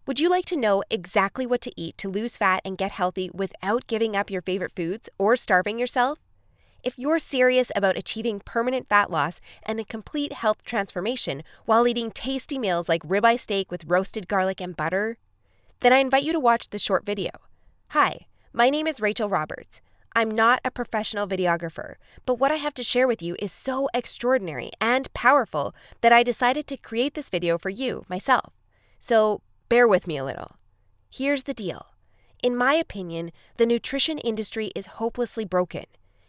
Would you like to know exactly what to eat to lose fat and get healthy without giving up your favorite foods or starving yourself? If you're serious about achieving permanent fat loss and a complete health transformation while eating tasty meals like ribeye steak with roasted garlic and butter, then I invite you to watch this short video. Hi, my name is Rachel Roberts. I'm not a professional videographer, but what I have to share with you is so extraordinary and powerful that I decided to create this video for you, myself. So bear with me a little. Here's the deal. In my opinion, the nutrition industry is hopelessly broken.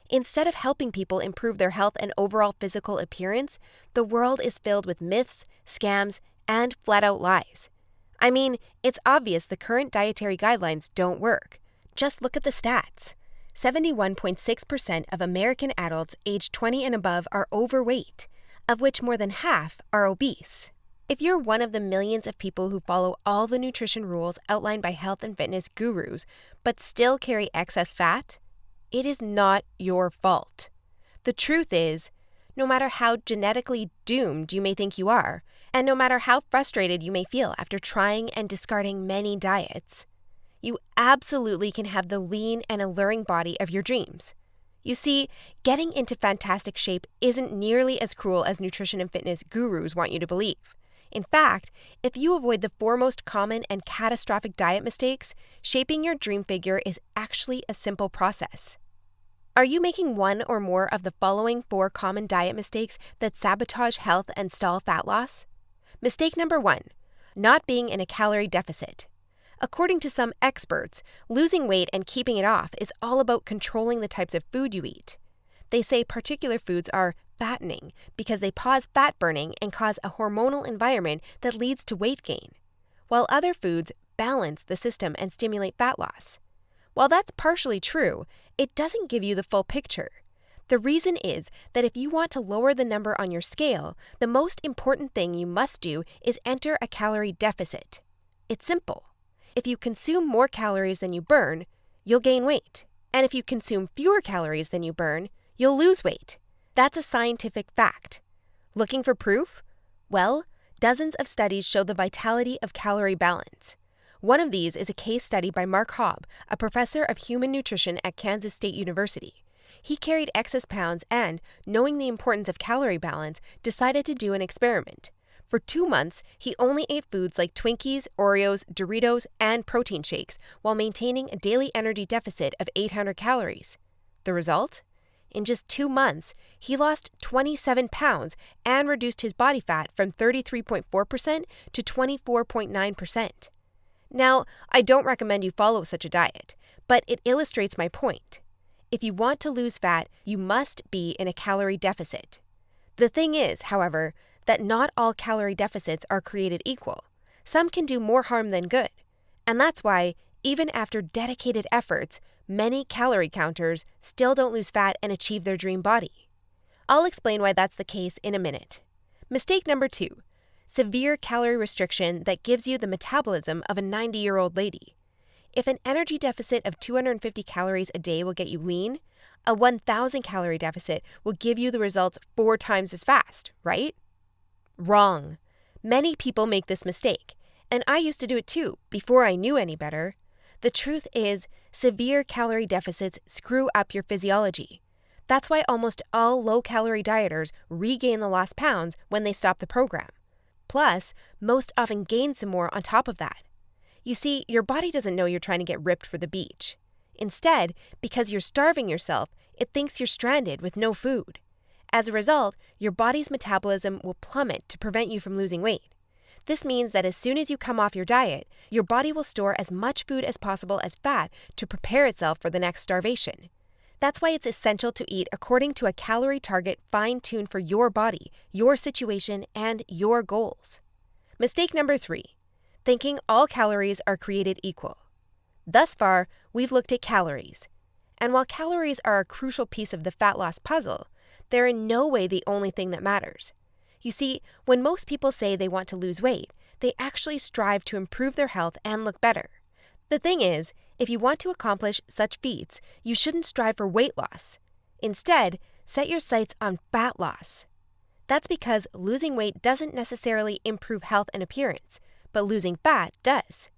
Instead of helping people improve their health and overall physical appearance, the world is filled with myths, scams, and flat-out lies. I mean, it's obvious the current dietary guidelines don't work. Just look at the stats. 71.6% of American adults aged 20 and above are overweight, of which more than half are obese. If you're one of the millions of people who follow all the nutrition rules outlined by health and fitness gurus, but still carry excess fat, it is not your fault. The truth is, no matter how genetically doomed you may think you are, and no matter how frustrated you may feel after trying and discarding many diets, you absolutely can have the lean and alluring body of your dreams. You see, getting into fantastic shape isn't nearly as cruel as nutrition and fitness gurus want you to believe. In fact, if you avoid the four most common and catastrophic diet mistakes, shaping your dream figure is actually a simple process. Are you making one or more of the following 4 common diet mistakes that sabotage health and stall fat loss? Mistake number 1, not being in a calorie deficit. According to some experts, losing weight and keeping it off is all about controlling the types of food you eat. They say particular foods are fattening because they pause fat burning and cause a hormonal environment that leads to weight gain, while other foods balance the system and stimulate fat loss. While that's partially true, it doesn't give you the full picture. The reason is that if you want to lower the number on your scale, the most important thing you must do is enter a calorie deficit. It's simple. If you consume more calories than you burn, you'll gain weight. And if you consume fewer calories than you burn, you'll lose weight. That's a scientific fact. Looking for proof? Well, dozens of studies show the vitality of calorie balance. One of these is a case study by Mark Hobb, a professor of human nutrition at Kansas State University. He carried excess pounds and, knowing the importance of calorie balance, decided to do an experiment. For 2 months, he only ate foods like Twinkies, Oreos, Doritos, and protein shakes while maintaining a daily energy deficit of 800 calories. The result? In just 2 months, he lost 27 pounds and reduced his body fat from 33.4% to 24.9%. Now, I don't recommend you follow such a diet, but it illustrates my point. If you want to lose fat, you must be in a calorie deficit. The thing is, however, that not all calorie deficits are created equal. Some can do more harm than good. And that's why, even after dedicated efforts, many calorie counters still don't lose fat and achieve their dream body. I'll explain why that's the case in a minute. Mistake number 2. Severe calorie restriction that gives you the metabolism of a 90-year-old lady. If an energy deficit of 250 calories a day will get you lean, a 1,000 calorie deficit will give you the results 4 times as fast, right? Wrong. Many people make this mistake, and I used to do it too, before I knew any better. The truth is, severe calorie deficits screw up your physiology. That's why almost all low-calorie dieters regain the lost pounds when they stop the program. Plus, most often gain some more on top of that. You see, your body doesn't know you're trying to get ripped for the beach. Instead, because you're starving yourself, it thinks you're stranded with no food. As a result, your body's metabolism will plummet to prevent you from losing weight. This means that as soon as you come off your diet, your body will store as much food as possible as fat to prepare itself for the next starvation. That's why it's essential to eat according to a calorie target fine-tuned for your body, your situation, and your goals. Mistake number 3. Thinking all calories are created equal. Thus far, we've looked at calories. And while calories are a crucial piece of the fat loss puzzle, they're in no way the only thing that matters. You see, when most people say they want to lose weight, they actually strive to improve their health and look better. The thing is, if you want to accomplish such feats, you shouldn't strive for weight loss. Instead, set your sights on fat loss. That's because losing weight doesn't necessarily improve health and appearance, but losing fat does.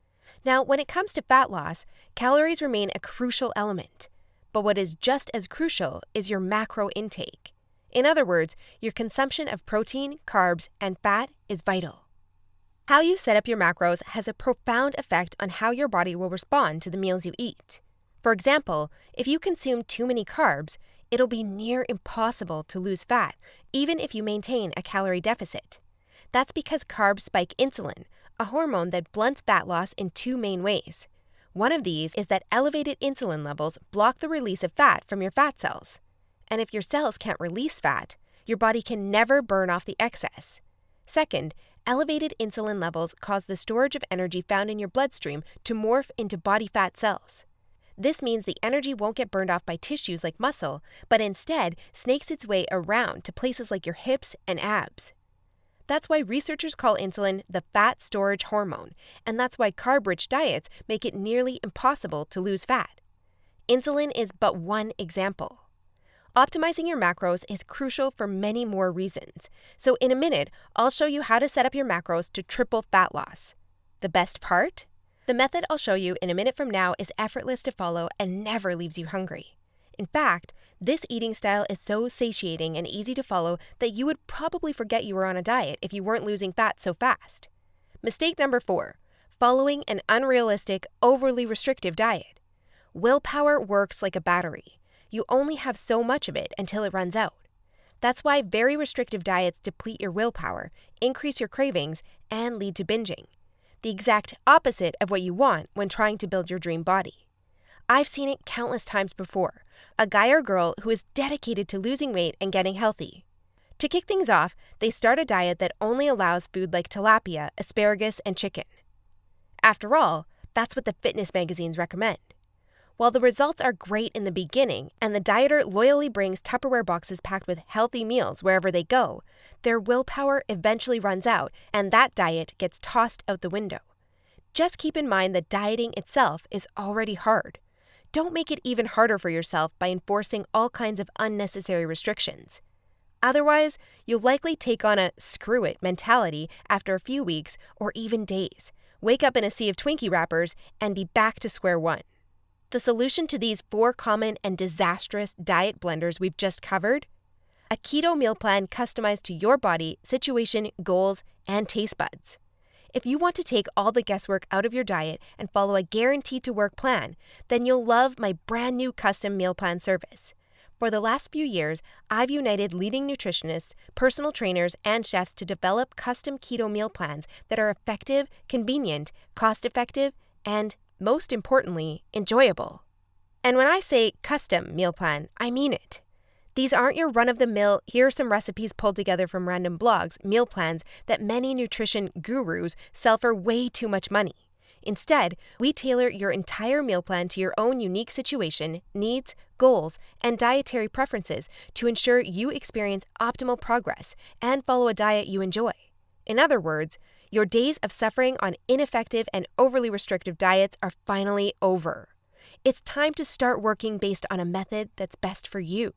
Now, when it comes to fat loss, calories remain a crucial element. But what is just as crucial is your macro intake. In other words, your consumption of protein, carbs, and fat is vital. How you set up your macros has a profound effect on how your body will respond to the meals you eat. For example, if you consume too many carbs, it'll be near impossible to lose fat, even if you maintain a calorie deficit. That's because carbs spike insulin, a hormone that blunts fat loss in two main ways. One of these is that elevated insulin levels block the release of fat from your fat cells. And if your cells can't release fat, your body can never burn off the excess. Second, elevated insulin levels cause the storage of energy found in your bloodstream to morph into body fat cells. This means the energy won't get burned off by tissues like muscle, but instead snakes its way around to places like your hips and abs. That's why researchers call insulin the fat storage hormone, and that's why carb-rich diets make it nearly impossible to lose fat. Insulin is but one example. Optimizing your macros is crucial for many more reasons. So in a minute, I'll show you how to set up your macros to triple fat loss. The best part? The method I'll show you in a minute from now is effortless to follow and never leaves you hungry. In fact, this eating style is so satiating and easy to follow that you would probably forget you were on a diet if you weren't losing fat so fast. Mistake number 4, following an unrealistic, overly restrictive diet. Willpower works like a battery. You only have so much of it until it runs out. That's why very restrictive diets deplete your willpower, increase your cravings, and lead to binging. The exact opposite of what you want when trying to build your dream body. I've seen it countless times before. A guy or girl who is dedicated to losing weight and getting healthy. To kick things off, they start a diet that only allows food like tilapia, asparagus, and chicken. After all, that's what the fitness magazines recommend. While the results are great in the beginning, and the dieter loyally brings Tupperware boxes packed with healthy meals wherever they go, their willpower eventually runs out, and that diet gets tossed out the window. Just keep in mind that dieting itself is already hard. Don't make it even harder for yourself by enforcing all kinds of unnecessary restrictions. Otherwise, you'll likely take on a screw it mentality after a few weeks or even days, wake up in a sea of Twinkie wrappers, and be back to square one. The solution to these 4 common and disastrous diet blunders we've just covered? A keto meal plan customized to your body, situation, goals, and taste buds. If you want to take all the guesswork out of your diet and follow a guaranteed-to-work plan, then you'll love my brand new custom meal plan service. For the last few years, I've united leading nutritionists, personal trainers, and chefs to develop custom keto meal plans that are effective, convenient, cost-effective, and most importantly, enjoyable. And when I say custom meal plan, I mean it. These aren't your run-of-the-mill, here are some recipes pulled together from random blogs, meal plans that many nutrition gurus sell for way too much money. Instead, we tailor your entire meal plan to your own unique situation, needs, goals, and dietary preferences to ensure you experience optimal progress and follow a diet you enjoy. In other words, your days of suffering on ineffective and overly restrictive diets are finally over. It's time to start working based on a method that's best for you.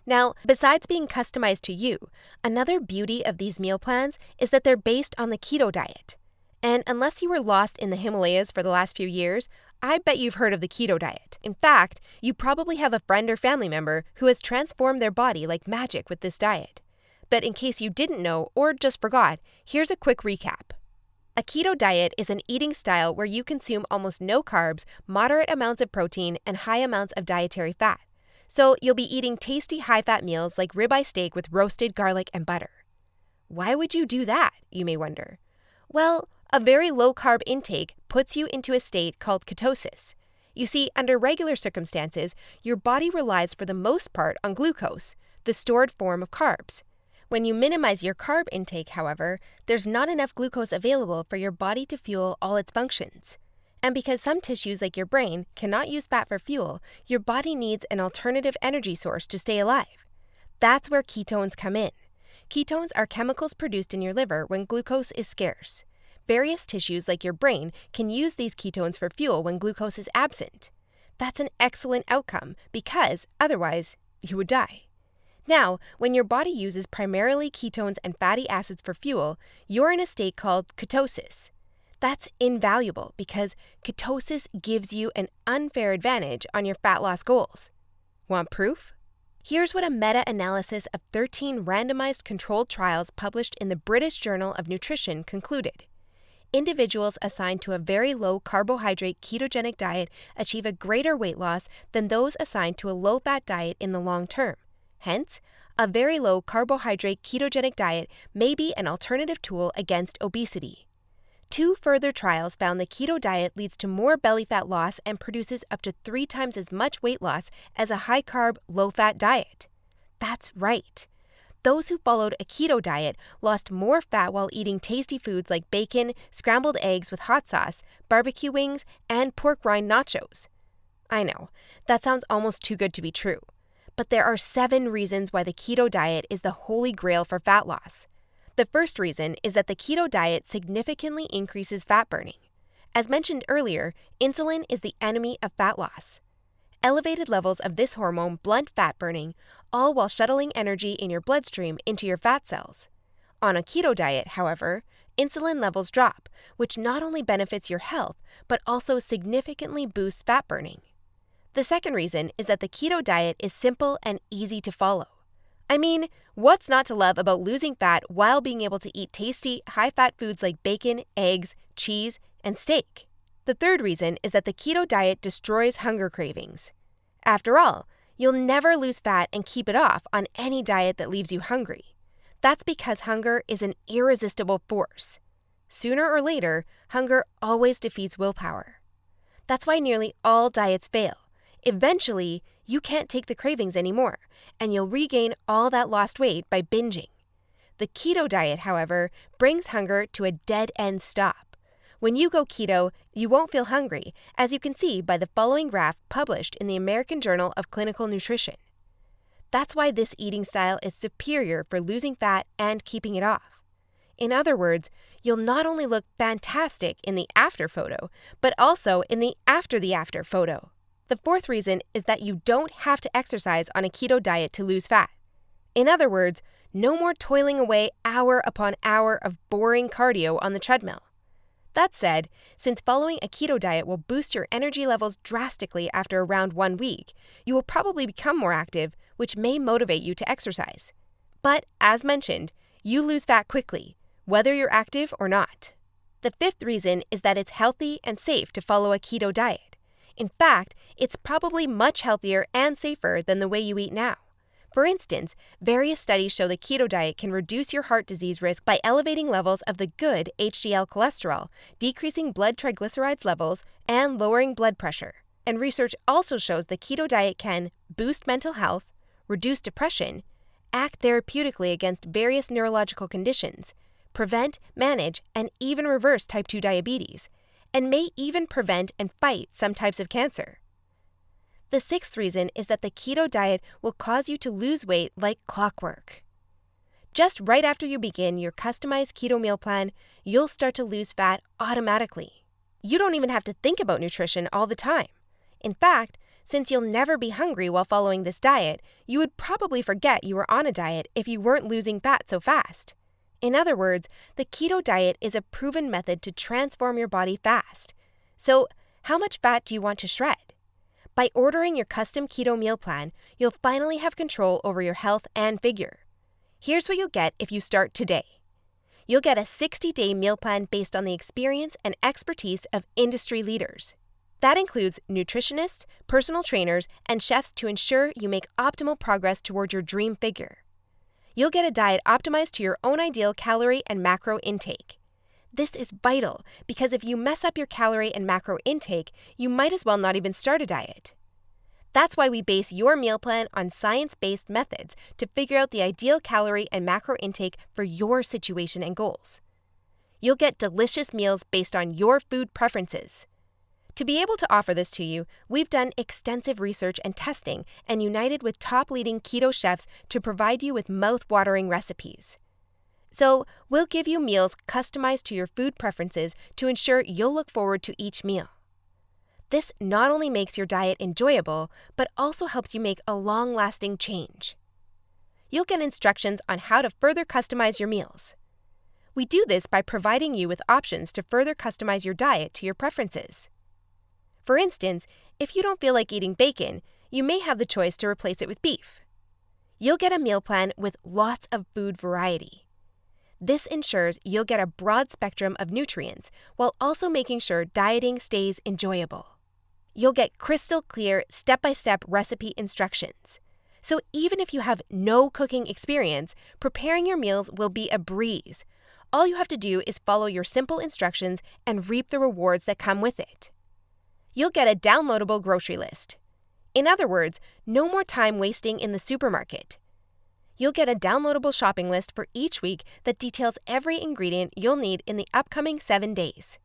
Now, besides being customized to you, another beauty of these meal plans is that they're based on the keto diet. And unless you were lost in the Himalayas for the last few years, I bet you've heard of the keto diet. In fact, you probably have a friend or family member who has transformed their body like magic with this diet. But in case you didn't know or just forgot, here's a quick recap. A keto diet is an eating style where you consume almost no carbs, moderate amounts of protein, and high amounts of dietary fat. So you'll be eating tasty high-fat meals like ribeye steak with roasted garlic and butter. Why would you do that, you may wonder? Well, a very low-carb intake puts you into a state called ketosis. You see, under regular circumstances, your body relies for the most part on glucose, the stored form of carbs. When you minimize your carb intake, however, there's not enough glucose available for your body to fuel all its functions. And because some tissues like your brain cannot use fat for fuel, your body needs an alternative energy source to stay alive. That's where ketones come in. Ketones are chemicals produced in your liver when glucose is scarce. Various tissues like your brain can use these ketones for fuel when glucose is absent. That's an excellent outcome because otherwise you would die. Now, when your body uses primarily ketones and fatty acids for fuel, you're in a state called ketosis. That's invaluable because ketosis gives you an unfair advantage on your fat loss goals. Want proof? Here's what a meta-analysis of 13 randomized controlled trials published in the British Journal of Nutrition concluded. Individuals assigned to a very low carbohydrate ketogenic diet achieve a greater weight loss than those assigned to a low-fat diet in the long term. Hence, a very low carbohydrate ketogenic diet may be an alternative tool against obesity. 2 further trials found the keto diet leads to more belly fat loss and produces up to 3 times as much weight loss as a high-carb, low-fat diet. That's right. Those who followed a keto diet lost more fat while eating tasty foods like bacon, scrambled eggs with hot sauce, barbecue wings, and pork rind nachos. I know, that sounds almost too good to be true. But there are 7 reasons why the keto diet is the holy grail for fat loss. The first reason is that the keto diet significantly increases fat burning. As mentioned earlier, insulin is the enemy of fat loss. Elevated levels of this hormone blunt fat burning, all while shuttling energy in your bloodstream into your fat cells. On a keto diet, however, insulin levels drop, which not only benefits your health, but also significantly boosts fat burning. The second reason is that the keto diet is simple and easy to follow. I mean, what's not to love about losing fat while being able to eat tasty, high-fat foods like bacon, eggs, cheese, and steak? The third reason is that the keto diet destroys hunger cravings. After all, you'll never lose fat and keep it off on any diet that leaves you hungry. That's because hunger is an irresistible force. Sooner or later, hunger always defeats willpower. That's why nearly all diets fail. Eventually, you can't take the cravings anymore, and you'll regain all that lost weight by binging. The keto diet, however, brings hunger to a dead-end stop. When you go keto, you won't feel hungry, as you can see by the following graph published in the American Journal of Clinical Nutrition. That's why this eating style is superior for losing fat and keeping it off. In other words, you'll not only look fantastic in the after photo, but also in the after photo. The fourth reason is that you don't have to exercise on a keto diet to lose fat. In other words, no more toiling away hour upon hour of boring cardio on the treadmill. That said, since following a keto diet will boost your energy levels drastically after around 1 week, you will probably become more active, which may motivate you to exercise. But, as mentioned, you lose fat quickly, whether you're active or not. The fifth reason is that it's healthy and safe to follow a keto diet. In fact, it's probably much healthier and safer than the way you eat now. For instance, various studies show the keto diet can reduce your heart disease risk by elevating levels of the good HDL cholesterol, decreasing blood triglycerides levels, and lowering blood pressure. And research also shows the keto diet can boost mental health, reduce depression, act therapeutically against various neurological conditions, prevent, manage, and even reverse type 2 diabetes, and may even prevent and fight some types of cancer. The sixth reason is that the keto diet will cause you to lose weight like clockwork. Just right after you begin your customized keto meal plan, you'll start to lose fat automatically. You don't even have to think about nutrition all the time. In fact, since you'll never be hungry while following this diet, you would probably forget you were on a diet if you weren't losing fat so fast. In other words, the keto diet is a proven method to transform your body fast. So, how much fat do you want to shred? By ordering your custom keto meal plan, you'll finally have control over your health and figure. Here's what you'll get if you start today. You'll get a 60-day meal plan based on the experience and expertise of industry leaders. That includes nutritionists, personal trainers, and chefs to ensure you make optimal progress toward your dream figure. You'll get a diet optimized to your own ideal calorie and macro intake. This is vital because if you mess up your calorie and macro intake, you might as well not even start a diet. That's why we base your meal plan on science-based methods to figure out the ideal calorie and macro intake for your situation and goals. You'll get delicious meals based on your food preferences. To be able to offer this to you, we've done extensive research and testing and united with top leading keto chefs to provide you with mouth-watering recipes. So, we'll give you meals customized to your food preferences to ensure you'll look forward to each meal. This not only makes your diet enjoyable, but also helps you make a long-lasting change. You'll get instructions on how to further customize your meals. We do this by providing you with options to further customize your diet to your preferences. For instance, if you don't feel like eating bacon, you may have the choice to replace it with beef. You'll get a meal plan with lots of food variety. This ensures you'll get a broad spectrum of nutrients while also making sure dieting stays enjoyable. You'll get crystal clear step-by-step recipe instructions. So even if you have no cooking experience, preparing your meals will be a breeze. All you have to do is follow your simple instructions and reap the rewards that come with it. You'll get a downloadable grocery list. In other words, no more time wasting in the supermarket. You'll get a downloadable shopping list for each week that details every ingredient you'll need in the upcoming 7 days.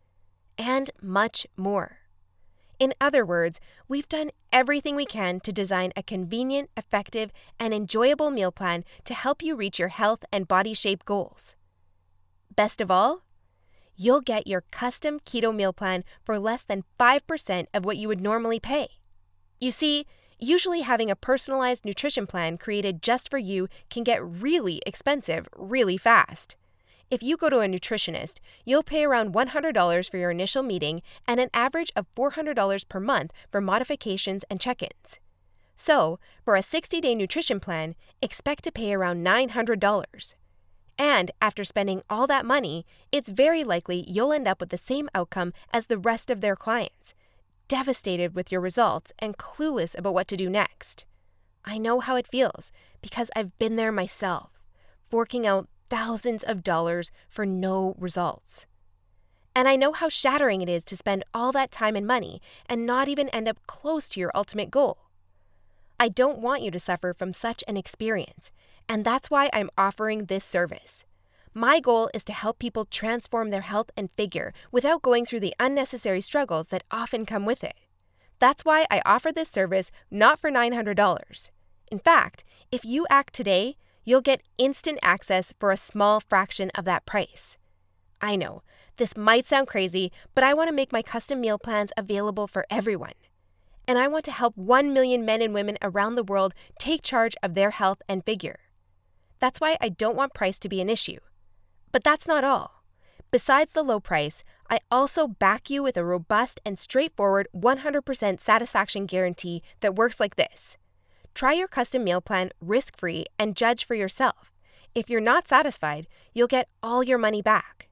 And much more. In other words, we've done everything we can to design a convenient, effective, and enjoyable meal plan to help you reach your health and body shape goals. Best of all, you'll get your custom keto meal plan for less than 5% of what you would normally pay. You see, usually having a personalized nutrition plan created just for you can get really expensive really fast. If you go to a nutritionist, you'll pay around $100 for your initial meeting and an average of $400 per month for modifications and check-ins. So, for a 60-day nutrition plan, expect to pay around $900. And after spending all that money, it's very likely you'll end up with the same outcome as the rest of their clients, devastated with your results and clueless about what to do next. I know how it feels because I've been there myself, forking out thousands of dollars for no results. And I know how shattering it is to spend all that time and money and not even end up close to your ultimate goal. I don't want you to suffer from such an experience, and that's why I'm offering this service. My goal is to help people transform their health and figure without going through the unnecessary struggles that often come with it. That's why I offer this service not for $900. In fact, if you act today, you'll get instant access for a small fraction of that price. I know, this might sound crazy, but I want to make my custom meal plans available for everyone. And I want to help 1 million men and women around the world take charge of their health and figure. That's why I don't want price to be an issue. But that's not all. Besides the low price, I also back you with a robust and straightforward 100% satisfaction guarantee that works like this. Try your custom meal plan risk-free and judge for yourself. If you're not satisfied, you'll get all your money back.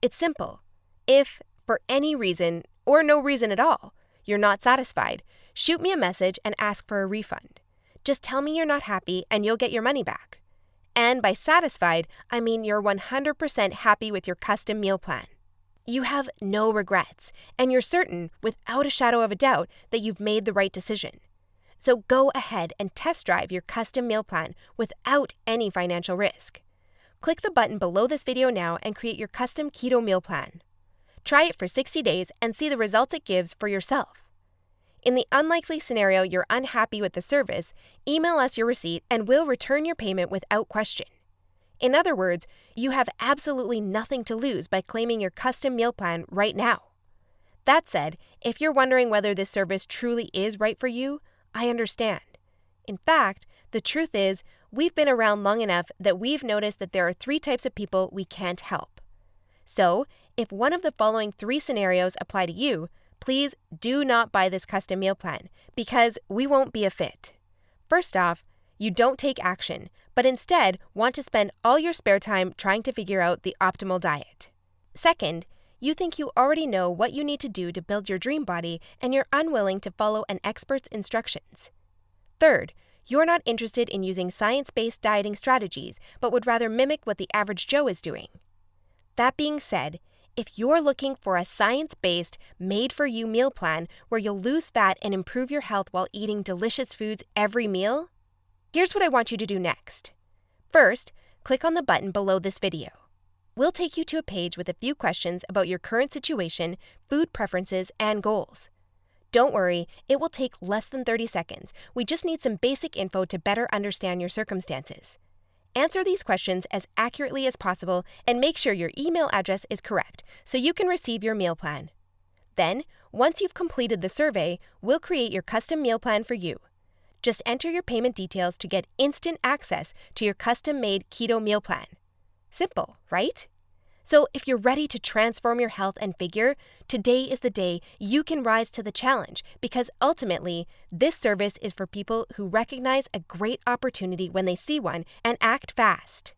It's simple. If, for any reason, or no reason at all, you're not satisfied, shoot me a message and ask for a refund. Just tell me you're not happy and you'll get your money back. And by satisfied, I mean you're 100% happy with your custom meal plan. You have no regrets, and you're certain, without a shadow of a doubt, that you've made the right decision. So go ahead and test drive your custom meal plan without any financial risk. Click the button below this video now and create your custom keto meal plan. Try it for 60 days and see the results it gives for yourself. In the unlikely scenario you're unhappy with the service, email us your receipt and we'll return your payment without question. In other words, you have absolutely nothing to lose by claiming your custom meal plan right now. That said, if you're wondering whether this service truly is right for you, I understand. In fact, the truth is, we've been around long enough that we've noticed that there are 3 types of people we can't help. So, if one of the following 3 scenarios apply to you, please do not buy this custom meal plan because we won't be a fit. First off, you don't take action, but instead want to spend all your spare time trying to figure out the optimal diet. Second, you think you already know what you need to do to build your dream body and you're unwilling to follow an expert's instructions. Third, you're not interested in using science-based dieting strategies, but would rather mimic what the average Joe is doing. That being said, if you're looking for a science-based, made-for-you meal plan where you'll lose fat and improve your health while eating delicious foods every meal, here's what I want you to do next. First, click on the button below this video. We'll take you to a page with a few questions about your current situation, food preferences, and goals. Don't worry, it will take less than 30 seconds. We just need some basic info to better understand your circumstances. Answer these questions as accurately as possible and make sure your email address is correct so you can receive your meal plan. Then, once you've completed the survey, we'll create your custom meal plan for you. Just enter your payment details to get instant access to your custom-made keto meal plan. Simple, right? So if you're ready to transform your health and figure, today is the day you can rise to the challenge, because ultimately, this service is for people who recognize a great opportunity when they see one and act fast.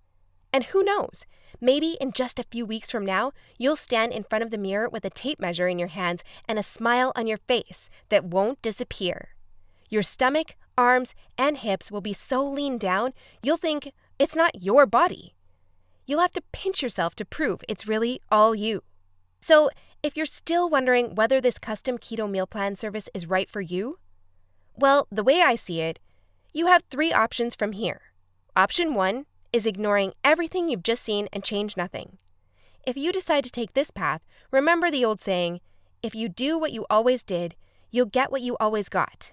And who knows, maybe in just a few weeks from now, you'll stand in front of the mirror with a tape measure in your hands and a smile on your face that won't disappear. Your stomach, arms, and hips will be so lean down, you'll think it's not your body. You'll have to pinch yourself to prove it's really all you. So, if you're still wondering whether this custom keto meal plan service is right for you, well, the way I see it, you have 3 options from here. Option 1 is ignoring everything you've just seen and change nothing. If you decide to take this path, remember the old saying, if you do what you always did, you'll get what you always got.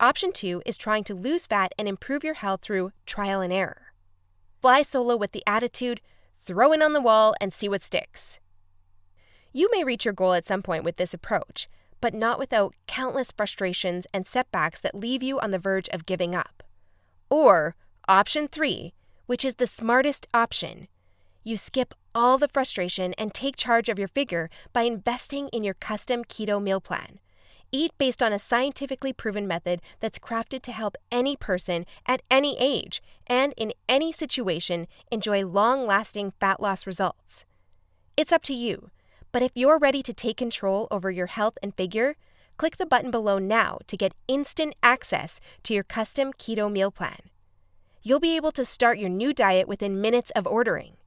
Option 2 is trying to lose fat and improve your health through trial and error. Fly solo with the attitude, throw in on the wall and see what sticks. You may reach your goal at some point with this approach, but not without countless frustrations and setbacks that leave you on the verge of giving up. Or option 3, which is the smartest option. You skip all the frustration and take charge of your figure by investing in your custom keto meal plan. Eat based on a scientifically proven method that's crafted to help any person at any age and in any situation enjoy long-lasting fat loss results. It's up to you, but if you're ready to take control over your health and figure, click the button below now to get instant access to your custom keto meal plan. You'll be able to start your new diet within minutes of ordering.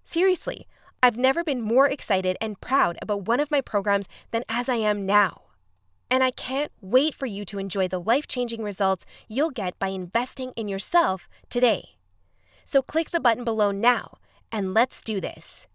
Seriously, I've never been more excited and proud about one of my programs than as I am now. And I can't wait for you to enjoy the life-changing results you'll get by investing in yourself today. So click the button below now, and let's do this.